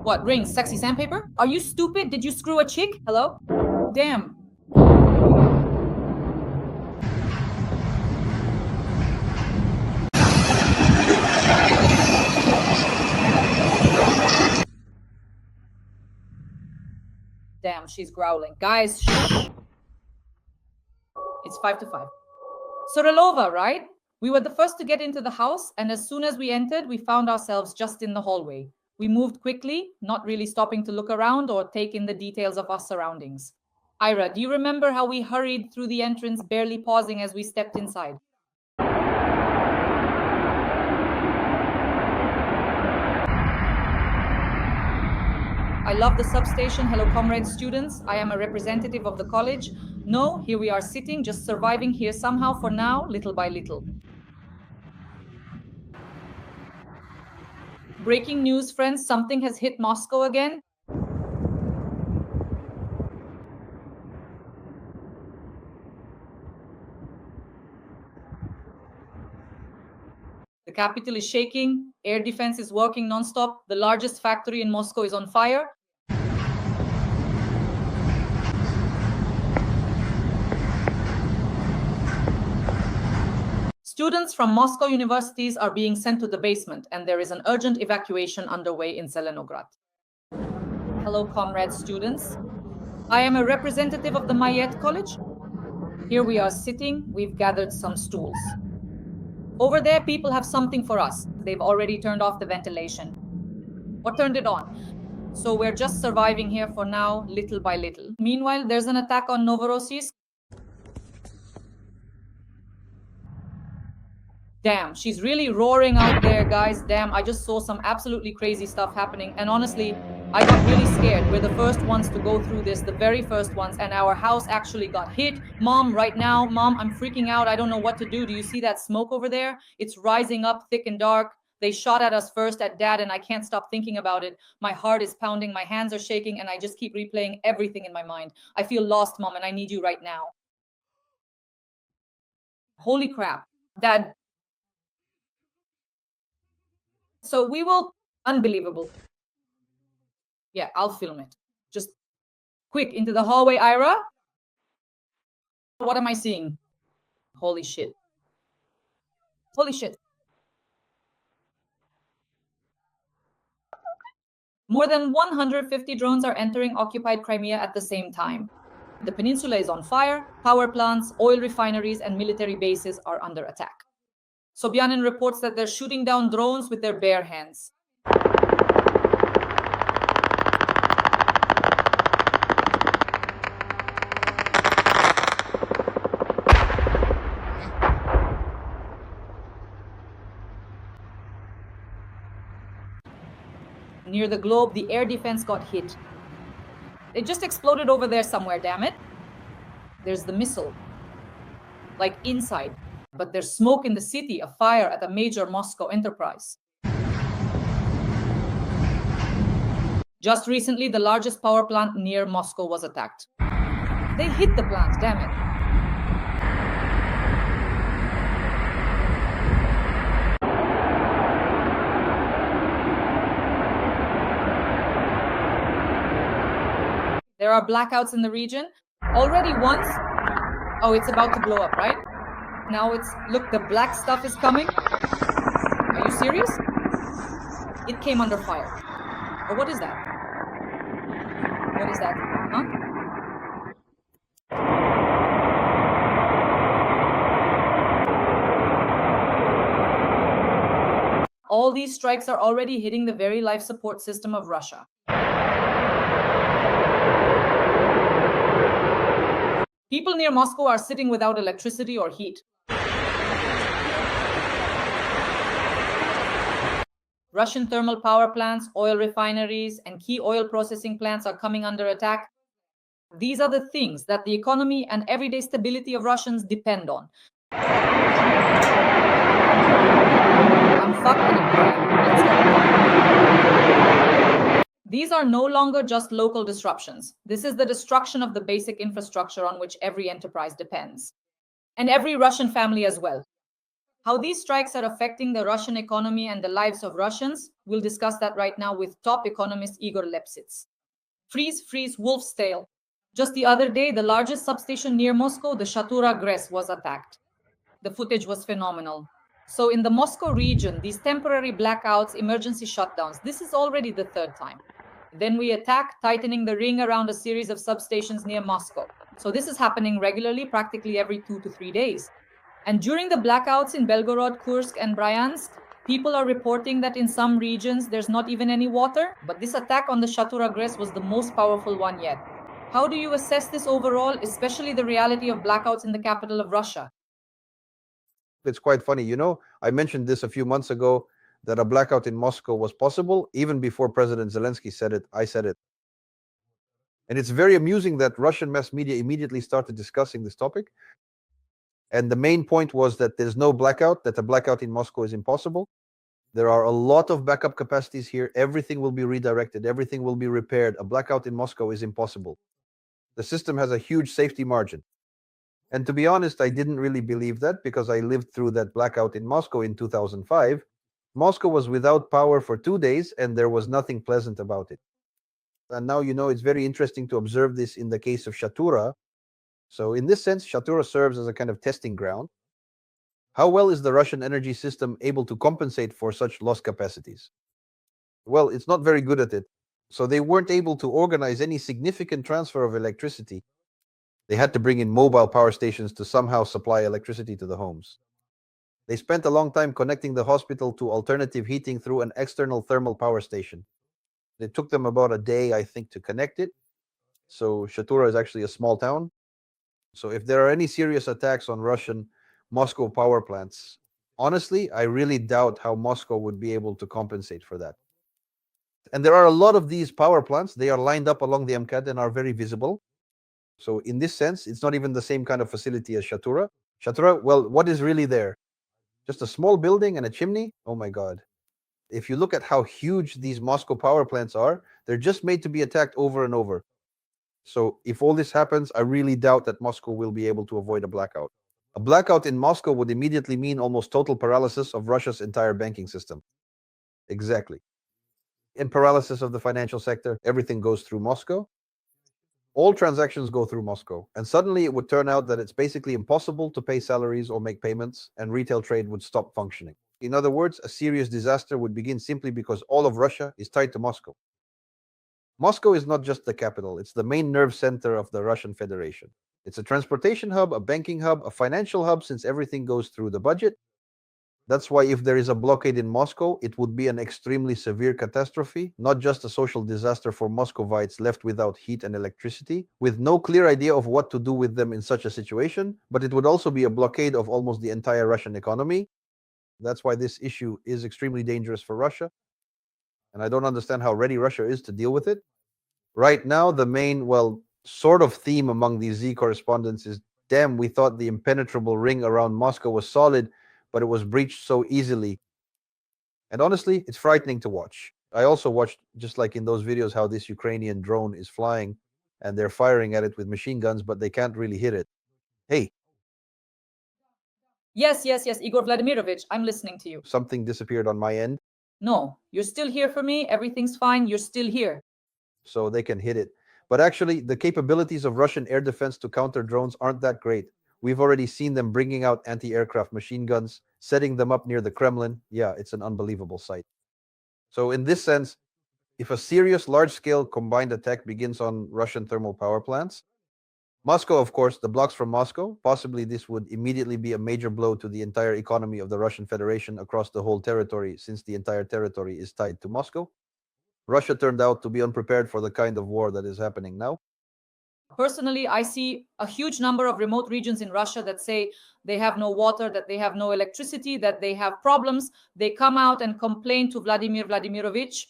What, rings? Sexy sandpaper? Are you stupid? Did you screw a chick? Hello? Damn. Damn, she's growling. Guys, shh. It's 5 to 5. Sorelova, right? We were the first to get into the house, and as soon as we entered, we found ourselves just in the hallway. We moved quickly, not really stopping to look around or take in the details of our surroundings. Ira, do you remember how we hurried through the entrance, barely pausing as we stepped inside? I love the substation. Hello, comrades, students. I am a representative of the college. No, here we are sitting, just surviving here somehow for now, little by little. Breaking news, friends. Something has hit Moscow again. The capital is shaking. Air defense is working nonstop. The largest factory in Moscow is on fire. Students from Moscow universities are being sent to the basement, and there is an urgent evacuation underway in Zelenograd. Hello, comrades, students. I am a representative of the Mayet College. Here we are sitting. We've gathered some stools. Over there, people have something for us. They've already turned off the ventilation. Or turned it on. So we're just surviving here for now, little by little. Meanwhile, there's an attack on Novorossiysk. Damn, she's really roaring out there, guys. Damn, I just saw some absolutely crazy stuff happening. And honestly, I got really scared. We're the first ones to go through this, the very first ones. And our house actually got hit. Mom, right now, Mom, I'm freaking out. I don't know what to do. Do you see that smoke over there? It's rising up thick and dark. They shot at us first at Dad, and I can't stop thinking about it. My heart is pounding. My hands are shaking, and I just keep replaying everything in my mind. I feel lost, Mom, and I need you right now. Holy crap. Dad. So we will, unbelievable. Yeah, I'll film it. Just quick, into the hallway, Ira. What am I seeing? Holy shit. Holy shit. More than 150 drones are entering occupied Crimea at the same time. The peninsula is on fire, power plants, oil refineries, and military bases are under attack. Sobyanin reports that they're shooting down drones with their bare hands. Near the globe, the air defense got hit. It just exploded over there somewhere, damn it. There's the missile. Like inside. But there's smoke in the city, a fire at a major Moscow enterprise. Just recently, the largest power plant near Moscow was attacked. They hit the plant, damn it. There are blackouts in the region. Already once. Oh, it's about to blow up, right? Now it's, look, the black stuff is coming. Are you serious? It came under fire. Or what is that? What is that? Huh? All these strikes are already hitting the very life support system of Russia. People near Moscow are sitting without electricity or heat. Russian thermal power plants, oil refineries, and key oil processing plants are coming under attack. These are the things that the economy and everyday stability of Russians depend on. I'm fucked and I'm crying. Let's go. These are no longer just local disruptions. This is the destruction of the basic infrastructure on which every enterprise depends. And every Russian family as well. How these strikes are affecting the Russian economy and the lives of Russians, we'll discuss that right now with top economist Igor Lepsits. Freeze, freeze, wolf's tail. Just the other day, the largest substation near Moscow, the Shatura GRES, was attacked. The footage was phenomenal. So in the Moscow region, these temporary blackouts, emergency shutdowns, this is already the third time. Then we attack, tightening the ring around a series of substations near Moscow. So this is happening regularly, practically every 2 to 3 days. And during the blackouts in Belgorod, Kursk, and Bryansk, people are reporting that in some regions there's not even any water. But this attack on the Shatura GRES was the most powerful one yet. How do you assess this overall, especially the reality of blackouts in the capital of Russia? It's quite funny. I mentioned this a few months ago that a blackout in Moscow was possible. Even before President Zelensky said it, I said it. And it's very amusing that Russian mass media immediately started discussing this topic. And the main point was that there's no blackout, that a blackout in Moscow is impossible. There are a lot of backup capacities here. Everything will be redirected. Everything will be repaired. A blackout in Moscow is impossible. The system has a huge safety margin. And to be honest, I didn't really believe that because I lived through that blackout in Moscow in 2005. Moscow was without power for 2 days and there was nothing pleasant about it. And now, it's very interesting to observe this in the case of Shatura. So in this sense, Shatura serves as a kind of testing ground. How well is the Russian energy system able to compensate for such lost capacities? Well, it's not very good at it. So they weren't able to organize any significant transfer of electricity. They had to bring in mobile power stations to somehow supply electricity to the homes. They spent a long time connecting the hospital to alternative heating through an external thermal power station. It took them about a day, I think, to connect it. So Shatura is actually a small town. So if there are any serious attacks on Russian Moscow power plants, honestly, I really doubt how Moscow would be able to compensate for that. And there are a lot of these power plants. They are lined up along the MCAD and are very visible. So in this sense, it's not even the same kind of facility as Shatura. Shatura, well, what is really there? Just a small building and a chimney? Oh my God. If you look at how huge these Moscow power plants are, they're just made to be attacked over and over. So if all this happens, I really doubt that Moscow will be able to avoid a blackout. A blackout in Moscow would immediately mean almost total paralysis of Russia's entire banking system. Exactly. And paralysis of the financial sector, everything goes through Moscow. All transactions go through Moscow. And suddenly it would turn out that it's basically impossible to pay salaries or make payments, and retail trade would stop functioning. In other words, a serious disaster would begin simply because all of Russia is tied to Moscow. Moscow is not just the capital, it's the main nerve center of the Russian Federation. It's a transportation hub, a banking hub, a financial hub, since everything goes through the budget. That's why if there is a blockade in Moscow, it would be an extremely severe catastrophe, not just a social disaster for Muscovites left without heat and electricity, with no clear idea of what to do with them in such a situation, but it would also be a blockade of almost the entire Russian economy. That's why this issue is extremely dangerous for Russia. And I don't understand how ready Russia is to deal with it. Right now, the main, sort of theme among these Z correspondents is, damn, we thought the impenetrable ring around Moscow was solid, but it was breached so easily. And honestly, it's frightening to watch. I also watched, just like in those videos, how this Ukrainian drone is flying and they're firing at it with machine guns, but they can't really hit it. Hey. Yes, Igor Vladimirovich, I'm listening to you. Something disappeared on my end. No, you're still here for me. Everything's fine. You're still here. So they can hit it. But actually, the capabilities of Russian air defense to counter drones aren't that great. We've already seen them bringing out anti-aircraft machine guns, setting them up near the Kremlin. Yeah, it's an unbelievable sight. So in this sense, if a serious large-scale combined attack begins on Russian thermal power plants, Moscow, of course, the blocks from Moscow, possibly this would immediately be a major blow to the entire economy of the Russian Federation across the whole territory, since the entire territory is tied to Moscow. Russia turned out to be unprepared for the kind of war that is happening now. Personally, I see a huge number of remote regions in Russia that say they have no water, that they have no electricity, that they have problems. They come out and complain to Vladimir Vladimirovich,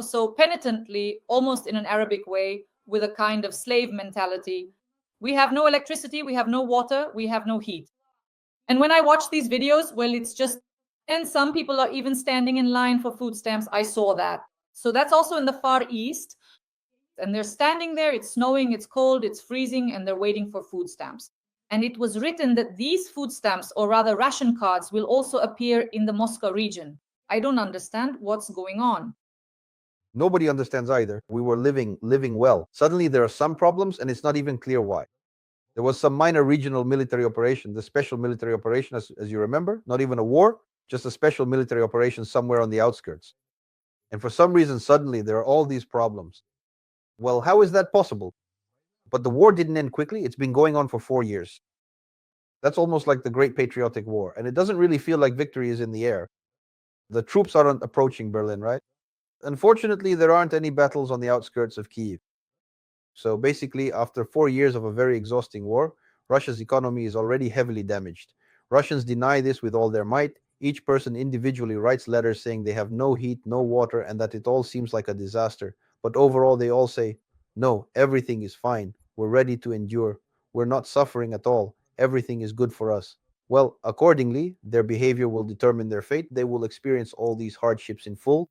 so penitently, almost in an Arabic way, with a kind of slave mentality. We have no electricity, we have no water, we have no heat. And when I watch these videos, well, it's just, and some people are even standing in line for food stamps. I saw that. So that's also in the Far East. And they're standing there, it's snowing, it's cold, it's freezing, and they're waiting for food stamps. And it was written that these food stamps, or rather ration cards, will also appear in the Moscow region. I don't understand what's going on. Nobody understands either. We were living well. Suddenly there are some problems and it's not even clear why. There was some minor regional military operation, the special military operation, as you remember, not even a war, just a special military operation somewhere on the outskirts. And for some reason, suddenly there are all these problems. Well, how is that possible? But the war didn't end quickly. It's been going on for 4 years. That's almost like the Great Patriotic War. And it doesn't really feel like victory is in the air. The troops aren't approaching Berlin, right? Unfortunately, there aren't any battles on the outskirts of Kiev. So basically, after 4 years of a very exhausting war, Russia's economy is already heavily damaged. Russians deny this with all their might. Each person individually writes letters saying they have no heat, no water, and that it all seems like a disaster. But overall, they all say, no, everything is fine. We're ready to endure. We're not suffering at all. Everything is good for us. Well, accordingly, their behavior will determine their fate. They will experience all these hardships in full.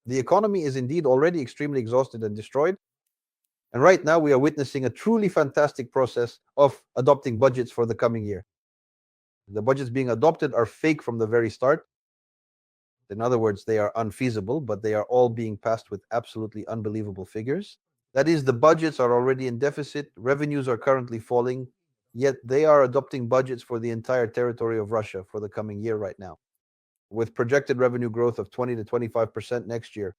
The economy is indeed already extremely exhausted and destroyed. And right now, we are witnessing a truly fantastic process of adopting budgets for the coming year. The budgets being adopted are fake from the very start. In other words, they are unfeasible, but they are all being passed with absolutely unbelievable figures. That is, the budgets are already in deficit, revenues are currently falling, yet they are adopting budgets for the entire territory of Russia for the coming year right now, with projected revenue growth of 20 to 25% next year.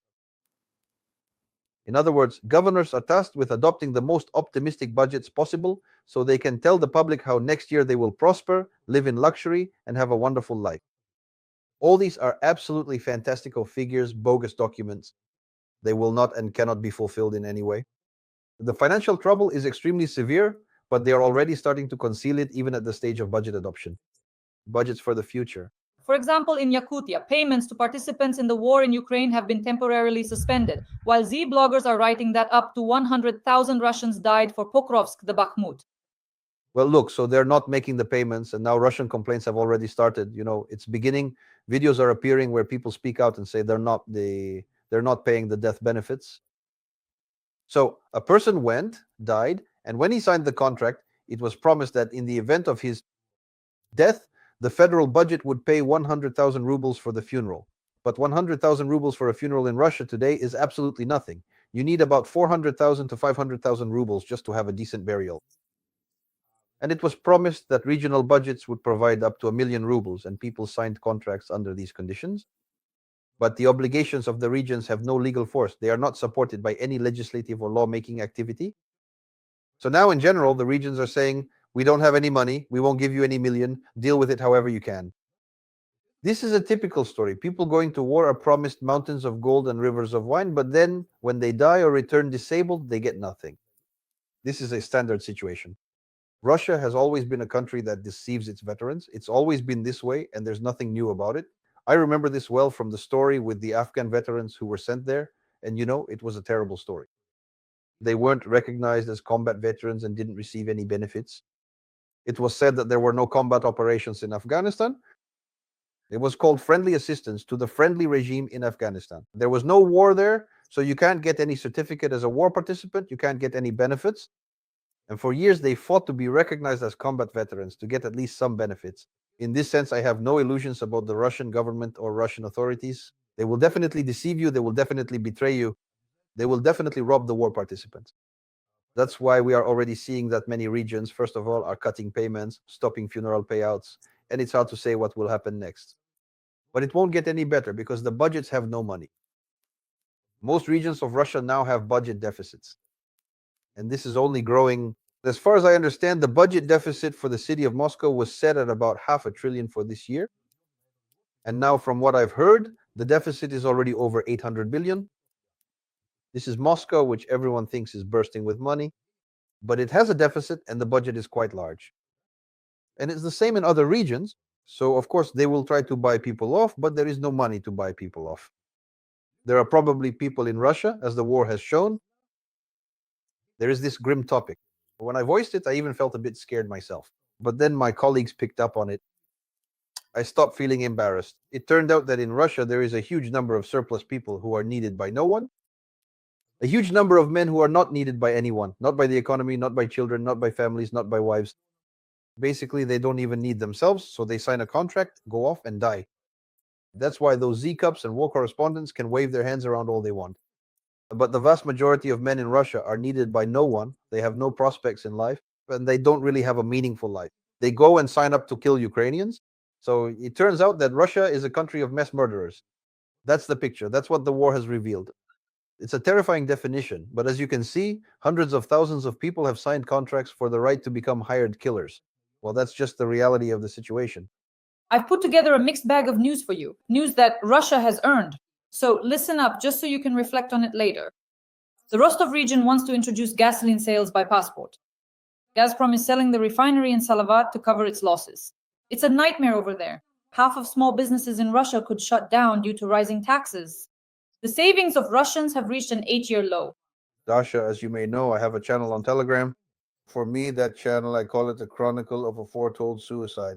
In other words, governors are tasked with adopting the most optimistic budgets possible so they can tell the public how next year they will prosper, live in luxury, and have a wonderful life. All these are absolutely fantastical figures, bogus documents. They will not and cannot be fulfilled in any way. The financial trouble is extremely severe, but they are already starting to conceal it even at the stage of budget adoption. Budgets for the future. For example, in Yakutia, payments to participants in the war in Ukraine have been temporarily suspended, while Z bloggers are writing that up to 100,000 Russians died for Pokrovsk, the Bakhmut. Well, look, so they're not making the payments, and now Russian complaints have already started. It's beginning. Videos are appearing where people speak out and say they're not paying the death benefits. So a person died, and when he signed the contract, it was promised that in the event of his death, the federal budget would pay 100,000 rubles for the funeral. But 100,000 rubles for a funeral in Russia today is absolutely nothing. You need about 400,000 to 500,000 rubles just to have a decent burial. And it was promised that regional budgets would provide up to 1,000,000 rubles, and people signed contracts under these conditions. But the obligations of the regions have no legal force. They are not supported by any legislative or lawmaking activity. So now, in general, the regions are saying, we don't have any money, we won't give you any million, deal with it however you can. This is a typical story. People going to war are promised mountains of gold and rivers of wine, but then when they die or return disabled, they get nothing. This is a standard situation. Russia has always been a country that deceives its veterans. It's always been this way, and there's nothing new about it. I remember this well from the story with the Afghan veterans who were sent there, and it was a terrible story. They weren't recognized as combat veterans and didn't receive any benefits. It was said that there were no combat operations in Afghanistan. It was called friendly assistance to the friendly regime in Afghanistan. There was no war there, so you can't get any certificate as a war participant, you can't get any benefits. And for years, they fought to be recognized as combat veterans to get at least some benefits. In this sense, I have no illusions about the Russian government or Russian authorities. They will definitely deceive you, they will definitely betray you, they will definitely rob the war participants. That's why we are already seeing that many regions, first of all, are cutting payments, stopping funeral payouts, and it's hard to say what will happen next. But it won't get any better because the budgets have no money. Most regions of Russia now have budget deficits, and this is only growing. As far as I understand, the budget deficit for the city of Moscow was set at about 500 billion for this year. And now, from what I've heard, the deficit is already over 800 billion. This is Moscow, which everyone thinks is bursting with money, but it has a deficit and the budget is quite large. And it's the same in other regions. So, of course, they will try to buy people off, but there is no money to buy people off. There are probably people in Russia, as the war has shown. There is this grim topic. When I voiced it, I even felt a bit scared myself. But then my colleagues picked up on it. I stopped feeling embarrassed. It turned out that in Russia, there is a huge number of surplus people who are needed by no one, a huge number of men who are not needed by anyone, not by the economy, not by children, not by families, not by wives. Basically, they don't even need themselves, so they sign a contract, go off, and die. That's why those Z cups and war correspondents can wave their hands around all they want. But the vast majority of men in Russia are needed by no one. They have no prospects in life, and they don't really have a meaningful life. They go and sign up to kill Ukrainians. So it turns out that Russia is a country of mass murderers. That's the picture. That's what the war has revealed. It's a terrifying definition, but as you can see, hundreds of thousands of people have signed contracts for the right to become hired killers. Well, that's just the reality of the situation. I've put together a mixed bag of news for you, news that Russia has earned. So listen up just so you can reflect on it later. The Rostov region wants to introduce gasoline sales by passport. Gazprom is selling the refinery in Salavat to cover its losses. It's a nightmare over there. Half of small businesses in Russia could shut down due to rising taxes. The savings of Russians have reached an 8-year low. Dasha, as you may know, I have a channel on Telegram. For me, that channel, I call it the Chronicle of a Foretold Suicide.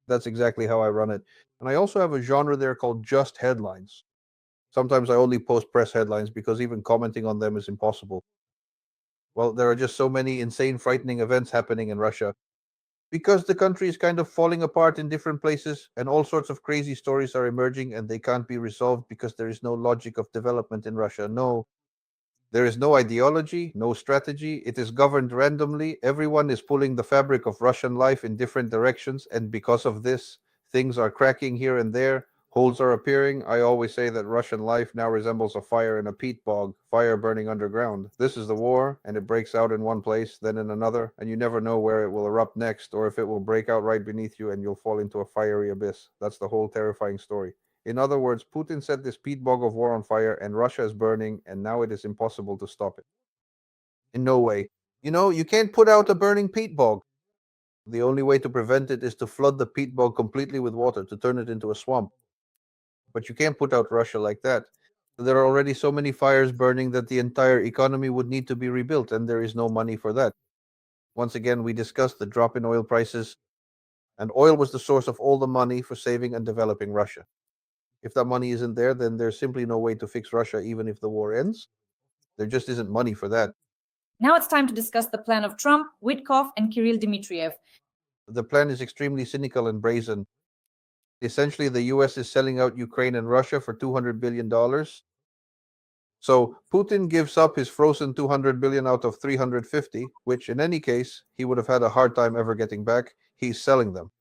That's exactly how I run it. And I also have a genre there called Just Headlines. Sometimes I only post press headlines because even commenting on them is impossible. Well, there are just so many insane, frightening events happening in Russia because the country is kind of falling apart in different places, and all sorts of crazy stories are emerging, and they can't be resolved because there is no logic of development in Russia. No, there is no ideology, no strategy. It is governed randomly. Everyone is pulling the fabric of Russian life in different directions, and because of this, things are cracking here and there. Holes are appearing. I always say that Russian life now resembles a fire in a peat bog, fire burning underground. This is the war, and it breaks out in one place, then in another, and you never know where it will erupt next, or if it will break out right beneath you and you'll fall into a fiery abyss. That's the whole terrifying story. In other words, Putin set this peat bog of war on fire, and Russia is burning, and now it is impossible to stop it. In no way. You can't put out a burning peat bog. The only way to prevent it is to flood the peat bog completely with water, to turn it into a swamp. But you can't put out Russia like that. There are already so many fires burning that the entire economy would need to be rebuilt, and there is no money for that. Once again, we discussed the drop in oil prices, and oil was the source of all the money for saving and developing Russia. If that money isn't there, then there's simply no way to fix Russia, even if the war ends. There just isn't money for that. Now it's time to discuss the plan of Trump, Witkoff, and Kirill Dmitriev. The plan is extremely cynical and brazen. Essentially, the US is selling out Ukraine and Russia for $200 billion. So Putin gives up his frozen 200 billion out of 350, which in any case, he would have had a hard time ever getting back. He's selling them.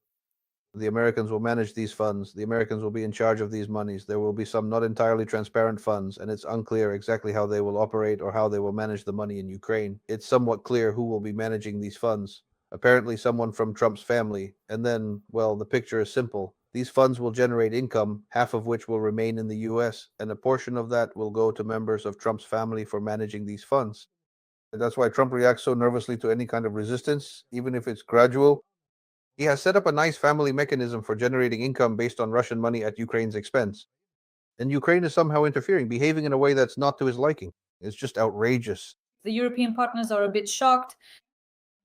The Americans will manage these funds. The Americans will be in charge of these monies. There will be some not entirely transparent funds, and it's unclear exactly how they will operate or how they will manage the money in Ukraine. It's somewhat clear who will be managing these funds. Apparently, someone from Trump's family. And then, well, the picture is simple. These funds will generate income, half of which will remain in the US, and a portion of that will go to members of Trump's family for managing these funds. And that's why Trump reacts so nervously to any kind of resistance, even if it's gradual. He has set up a nice family mechanism for generating income based on Russian money at Ukraine's expense. And Ukraine is somehow interfering, behaving in a way that's not to his liking. It's just outrageous. The European partners are a bit shocked.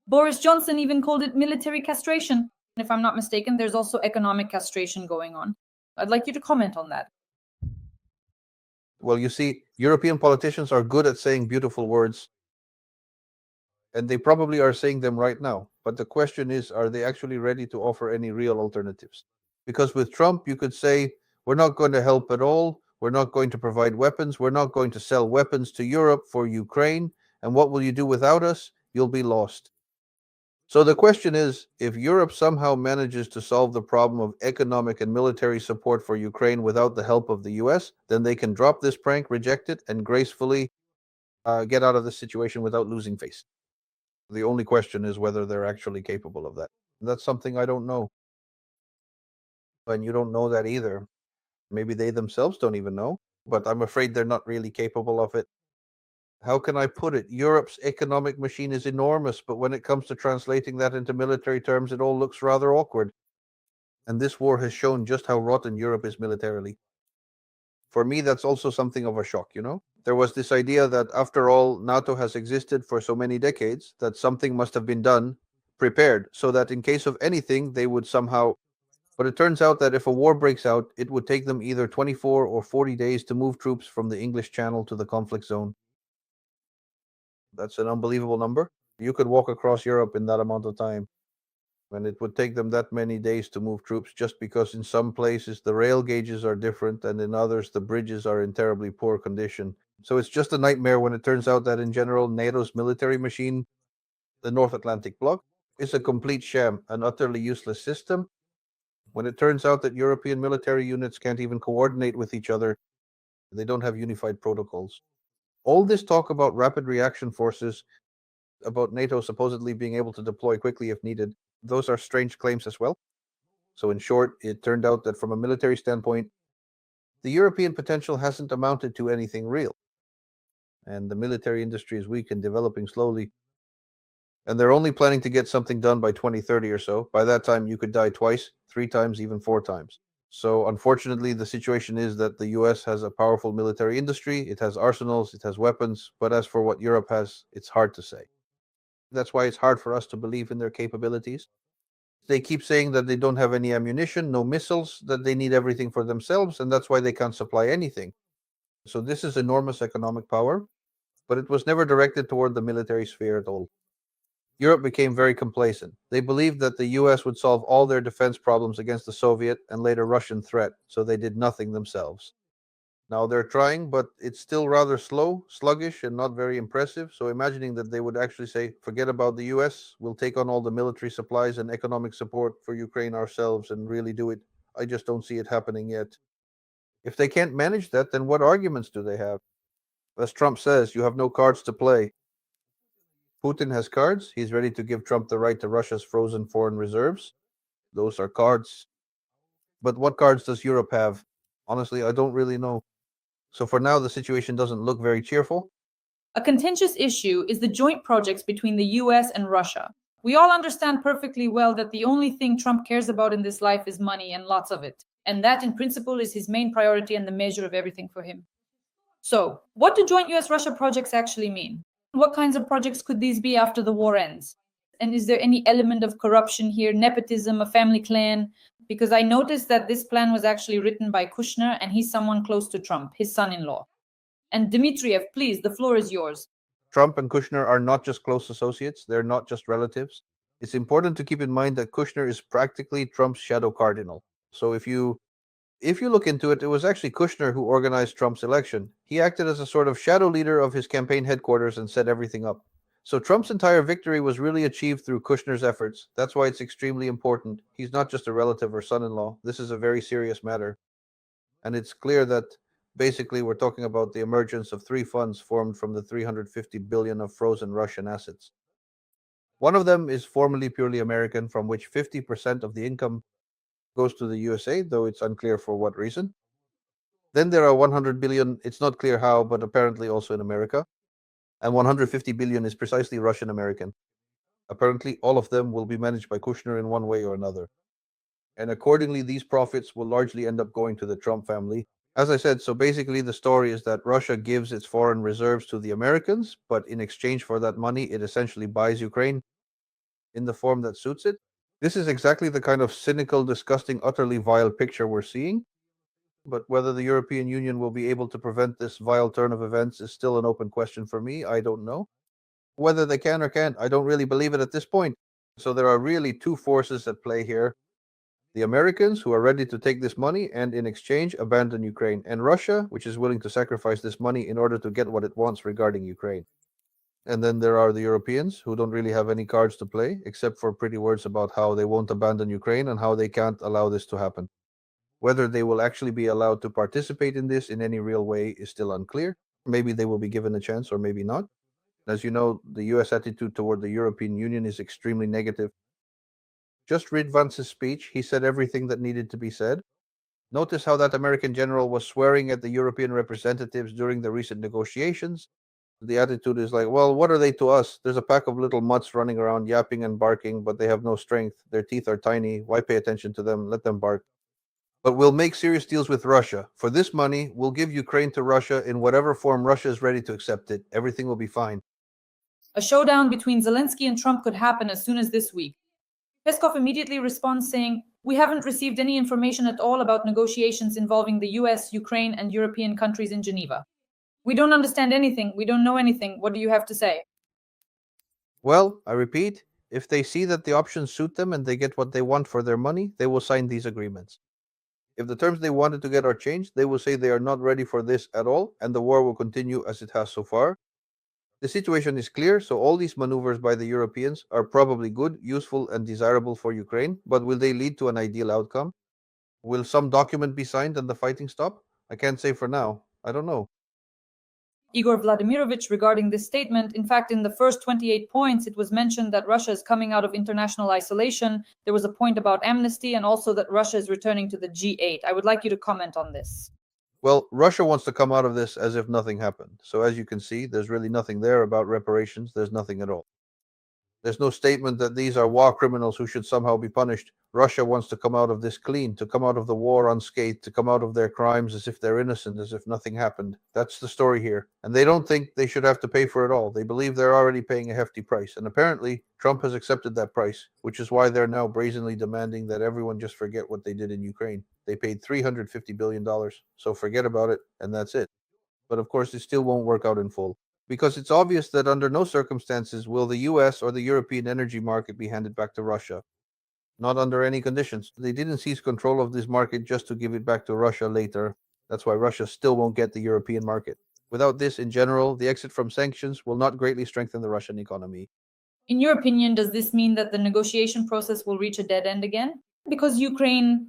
Boris Johnson even called it military castration. If I'm not mistaken, there's also economic castration going on. I'd like you to comment on that. Well, you see, European politicians are good at saying beautiful words, and they probably are saying them right now. But the question is, are they actually ready to offer any real alternatives? Because with Trump, you could say, we're not going to help at all. We're not going to provide weapons. We're not going to sell weapons to Europe for Ukraine. And what will you do without us? You'll be lost. So the question is, if Europe somehow manages to solve the problem of economic and military support for Ukraine without the help of the US, then they can drop this prank, reject it, and gracefully get out of the situation without losing face. The only question is whether they're actually capable of that. That's something I don't know. And you don't know that either. Maybe they themselves don't even know, but I'm afraid they're not really capable of it. How can I put it? Europe's economic machine is enormous, but when it comes to translating that into military terms, it all looks rather awkward. And this war has shown just how rotten Europe is militarily. For me, that's also something of a shock. There was this idea that after all, NATO has existed for so many decades that something must have been done, prepared, so that in case of anything, they would somehow. But it turns out that if a war breaks out, it would take them either 24 or 40 days to move troops from the English Channel to the conflict zone. That's an unbelievable number. You could walk across Europe in that amount of time, and it would take them that many days to move troops just because in some places the rail gauges are different and in others the bridges are in terribly poor condition. So it's just a nightmare when it turns out that in general NATO's military machine, the North Atlantic Bloc, is a complete sham, an utterly useless system. When it turns out that European military units can't even coordinate with each other, they don't have unified protocols. All this talk about rapid reaction forces, about NATO supposedly being able to deploy quickly if needed, those are strange claims as well. So, in short, it turned out that from a military standpoint, the European potential hasn't amounted to anything real. And the military industry is weak and developing slowly. And they're only planning to get something done by 2030 or so. By that time, you could die twice, three times, even four times. So, unfortunately, the situation is that the US has a powerful military industry, it has arsenals, it has weapons, but as for what Europe has, it's hard to say. That's why it's hard for us to believe in their capabilities. They keep saying that they don't have any ammunition, no missiles, that they need everything for themselves, and that's why they can't supply anything. So, this is enormous economic power, but it was never directed toward the military sphere at all. Europe became very complacent. They believed that the US would solve all their defense problems against the Soviet and later Russian threat, so they did nothing themselves. Now they're trying, but it's still rather slow, sluggish, and not very impressive. So imagining that they would actually say, forget about the US, we'll take on all the military supplies and economic support for Ukraine ourselves and really do it, I just don't see it happening yet. If they can't manage that, then what arguments do they have? As Trump says, you have no cards to play. Putin has cards. He's ready to give Trump the right to Russia's frozen foreign reserves. Those are cards. But what cards does Europe have? Honestly, I don't really know. So for now, the situation doesn't look very cheerful. A contentious issue is the joint projects between the US and Russia. We all understand perfectly well that the only thing Trump cares about in this life is money and lots of it. And that, in principle, is his main priority and the measure of everything for him. So, what do joint US Russia projects actually mean? What kinds of projects could these be after the war ends? And is there any element of corruption here, nepotism, a family clan? Because I noticed that this plan was actually written by Kushner, and he's someone close to Trump, his son in law. And Dmitriev, please, the floor is yours. Trump and Kushner are not just close associates, they're not just relatives. It's important to keep in mind that Kushner is practically Trump's shadow cardinal. So if you look into it, it was actually Kushner who organized Trump's election. He acted as a sort of shadow leader of his campaign headquarters and set everything up. So Trump's entire victory was really achieved through Kushner's efforts. That's why it's extremely important. He's not just a relative or son-in-law. This is a very serious matter. And it's clear that basically we're talking about the emergence of three funds formed from the 350 billion of frozen Russian assets. One of them is formally purely American, from which 50% of the income goes to the USA, though it's unclear for what reason. Then there are 100 billion, it's not clear how, but apparently also in America. And 150 billion is precisely Russian American. Apparently, all of them will be managed by Kushner in one way or another. And accordingly, these profits will largely end up going to the Trump family. As I said, so basically the story is that Russia gives its foreign reserves to the Americans, but in exchange for that money, it essentially buys Ukraine in the form that suits it. This is exactly the kind of cynical, disgusting, utterly vile picture we're seeing. But whether the European Union will be able to prevent this vile turn of events is still an open question for me. I don't know. Whether they can or can't, I don't really believe it at this point. So there are really two forces at play here: the Americans, who are ready to take this money and in exchange abandon Ukraine, and Russia, which is willing to sacrifice this money in order to get what it wants regarding Ukraine. And then there are the Europeans, who don't really have any cards to play, except for pretty words about how they won't abandon Ukraine and how they can't allow this to happen. Whether they will actually be allowed to participate in this in any real way is still unclear. Maybe they will be given a chance, or maybe not. As you know, the US attitude toward the European Union is extremely negative. Just read Vance's speech. He said everything that needed to be said. Notice how that American general was swearing at the European representatives during the recent negotiations. The attitude is like, well, what are they to us? There's a pack of little mutts running around yapping and barking, but they have no strength. Their teeth are tiny. Why pay attention to them? Let them bark. But we'll make serious deals with Russia. For this money, we'll give Ukraine to Russia in whatever form Russia is ready to accept it. Everything will be fine. A showdown between Zelensky and Trump could happen as soon as this week. Peskov immediately responds saying, "We haven't received any information at all about negotiations involving the US, Ukraine, and European countries in Geneva. We don't understand anything. We don't know anything. What do you have to say?" Well, I repeat, if they see that the options suit them and they get what they want for their money, they will sign these agreements. If the terms they wanted to get are changed, they will say they are not ready for this at all, and the war will continue as it has so far. The situation is clear, so all these maneuvers by the Europeans are probably good, useful, and desirable for Ukraine, but will they lead to an ideal outcome? Will some document be signed and the fighting stop? I can't say for now. I don't know. Igor Vladimirovich, regarding this statement, in fact, in the first 28 points, it was mentioned that Russia is coming out of international isolation. There was a point about amnesty and also that Russia is returning to the G8. I would like you to comment on this. Well, Russia wants to come out of this as if nothing happened. So, as you can see, there's really nothing there about reparations. There's nothing at all. There's no statement that these are war criminals who should somehow be punished. Russia wants to come out of this clean, to come out of the war unscathed, to come out of their crimes as if they're innocent, as if nothing happened. That's the story here. And they don't think they should have to pay for it all. They believe they're already paying a hefty price. And apparently, Trump has accepted that price, which is why they're now brazenly demanding that everyone just forget what they did in Ukraine. They paid $350 billion. So forget about it, and that's it. But of course, it still won't work out in full because it's obvious that under no circumstances will the US or the European energy market be handed back to Russia. Not under any conditions. They didn't seize control of this market just to give it back to Russia later. That's why Russia still won't get the European market. Without this, in general, the exit from sanctions will not greatly strengthen the Russian economy. In your opinion, does this mean that the negotiation process will reach a dead end again? Because Ukraine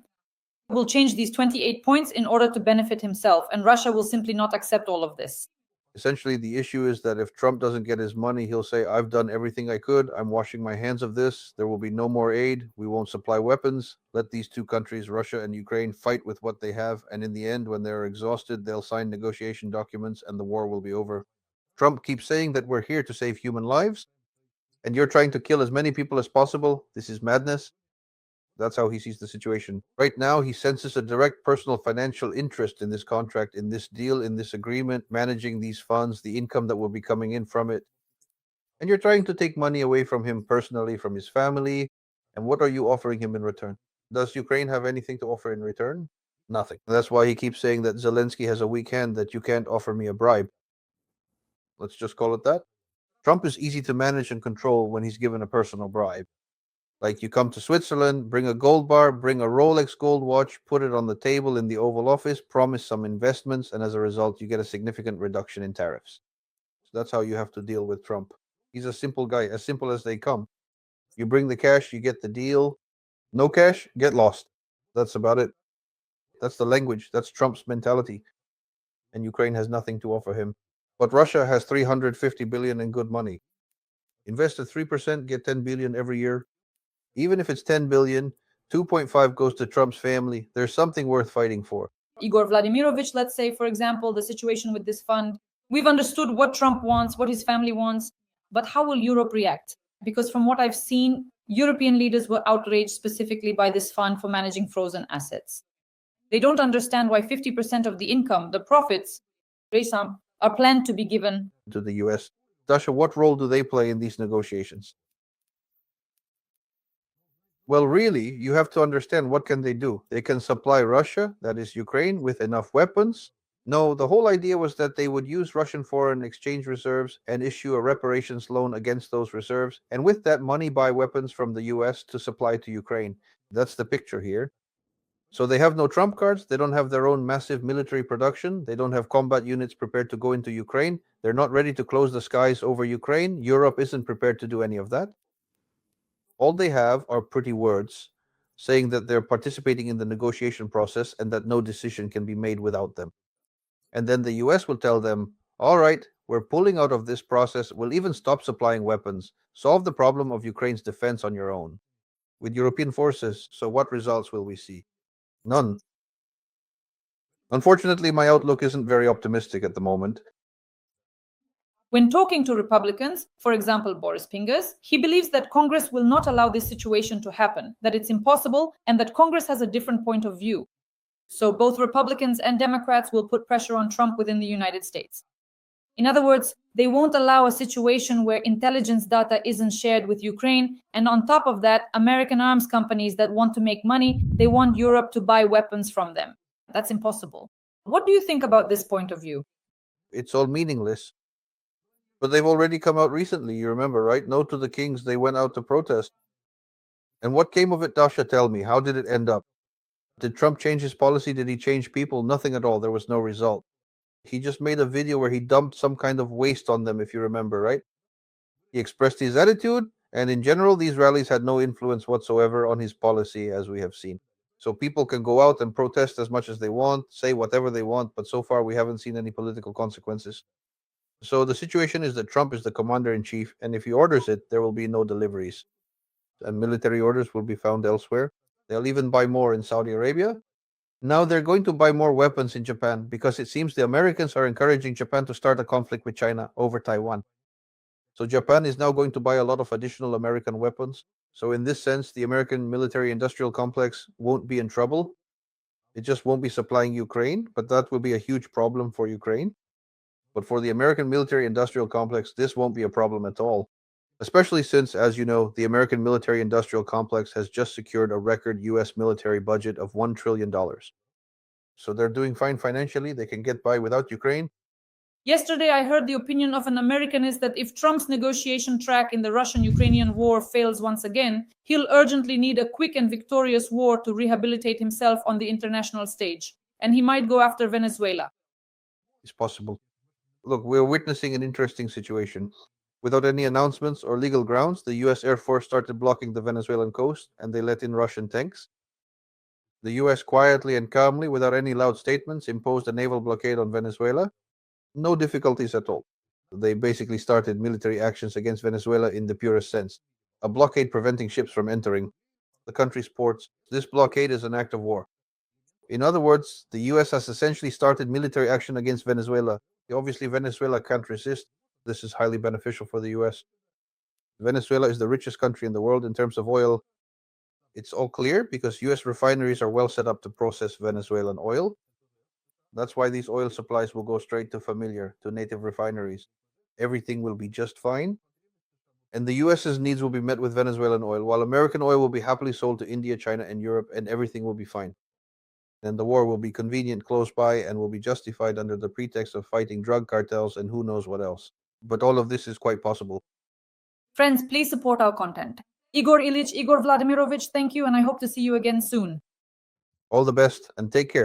will change these 28 points in order to benefit himself, and Russia will simply not accept all of this. Essentially, the issue is that if Trump doesn't get his money, he'll say, I've done everything I could. I'm washing my hands of this. There will be no more aid. We won't supply weapons. Let these two countries, Russia and Ukraine, fight with what they have. And in the end, when they're exhausted, they'll sign negotiation documents and the war will be over. Trump keeps saying that we're here to save human lives and you're trying to kill as many people as possible. This is madness. That's how he sees the situation. Right now, he senses a direct personal financial interest in this contract, in this deal, in this agreement, managing these funds, the income that will be coming in from it. And you're trying to take money away from him personally, from his family. And what are you offering him in return? Does Ukraine have anything to offer in return? Nothing. That's why he keeps saying that Zelensky has a weak hand, that you can't offer me a bribe. Let's just call it that. Trump is easy to manage and control when he's given a personal bribe. Like you come to Switzerland, bring a gold bar, bring a Rolex gold watch, put it on the table in the Oval Office, promise some investments, and as a result, you get a significant reduction in tariffs. So that's how you have to deal with Trump. He's a simple guy, as simple as they come. You bring the cash, you get the deal. No cash, get lost. That's about it. That's the language. That's Trump's mentality. And Ukraine has nothing to offer him. But Russia has 350 billion in good money. Invest at 3%, get 10 billion every year. Even if it's 10 billion, 2.5 goes to Trump's family. There's something worth fighting for. Igor Vladimirovich, let's say, for example, the situation with this fund, we've understood what Trump wants, what his family wants, but how will Europe react? Because from what I've seen, European leaders were outraged specifically by this fund for managing frozen assets. They don't understand why 50% of the income, the profits, are planned to be given to the US. Dasha, what role do they play in these negotiations? Well, really, you have to understand what can they do. They can supply Russia, that is Ukraine, with enough weapons. No, the whole idea was that they would use Russian foreign exchange reserves and issue a reparations loan against those reserves, and with that money buy weapons from the US to supply to Ukraine. That's the picture here. So they have no trump cards. They don't have their own massive military production. They don't have combat units prepared to go into Ukraine. They're not ready to close the skies over Ukraine. Europe isn't prepared to do any of that. All they have are pretty words saying that they're participating in the negotiation process and that no decision can be made without them. And then the US will tell them, all right, we're pulling out of this process. We'll even stop supplying weapons. Solve the problem of Ukraine's defense on your own with European forces. So what results will we see? None. Unfortunately, my outlook isn't very optimistic at the moment. When talking to Republicans, for example, Boris Pingas, he believes that Congress will not allow this situation to happen, that it's impossible, and that Congress has a different point of view. So both Republicans and Democrats will put pressure on Trump within the United States. In other words, they won't allow a situation where intelligence data isn't shared with Ukraine, and on top of that, American arms companies that want to make money, they want Europe to buy weapons from them. That's impossible. What do you think about this point of view? It's all meaningless. But they've already come out recently, you remember, right? No to the kings, they went out to protest. And what came of it, Dasha? Tell me. How did it end up? Did Trump change his policy? Did he change people? Nothing at all. There was no result. He just made a video where he dumped some kind of waste on them, if you remember, right? He expressed his attitude, and in general, these rallies had no influence whatsoever on his policy, as we have seen. So people can go out and protest as much as they want, say whatever they want, but so far we haven't seen any political consequences. So the situation is that Trump is the commander in chief, and if he orders it, there will be no deliveries. And military orders will be found elsewhere. They'll even buy more in Saudi Arabia. Now they're going to buy more weapons in Japan because it seems the Americans are encouraging Japan to start a conflict with China over Taiwan. So Japan is now going to buy a lot of additional American weapons. So in this sense, the American military industrial complex won't be in trouble. It just won't be supplying Ukraine, but that will be a huge problem for Ukraine. But for the American military industrial complex, this won't be a problem at all. Especially since, as you know, the American military industrial complex has just secured a record US military budget of $1 trillion. So they're doing fine financially. They can get by without Ukraine. Yesterday, I heard the opinion of an Americanist that if Trump's negotiation track in the Russian Ukrainian war fails once again, he'll urgently need a quick and victorious war to rehabilitate himself on the international stage, and he might go after Venezuela. It's possible. Look, we're witnessing an interesting situation. Without any announcements or legal grounds, the US Air Force started blocking the Venezuelan coast and they let in Russian tanks. The US quietly and calmly, without any loud statements, imposed a naval blockade on Venezuela. No difficulties at all. They basically started military actions against Venezuela in the purest sense. A blockade preventing ships from entering the country's ports. This blockade is an act of war. In other words, the US has essentially started military action against Venezuela. Obviously, Venezuela can't resist. This is highly beneficial for the US. Venezuela is the richest country in the world in terms of oil. It's all clear because US refineries are well set up to process Venezuelan oil. That's why these oil supplies will go straight to familiar, to native refineries. Everything will be just fine. And the US's needs will be met with Venezuelan oil, while American oil will be happily sold to India, China, and Europe, and everything will be fine. And the war will be convenient close by and will be justified under the pretext of fighting drug cartels and who knows what else. But all of this is quite possible. Friends, please support our content. Igor Ilyich, Igor Vladimirovich, thank you, and I hope to see you again soon. All the best and take care.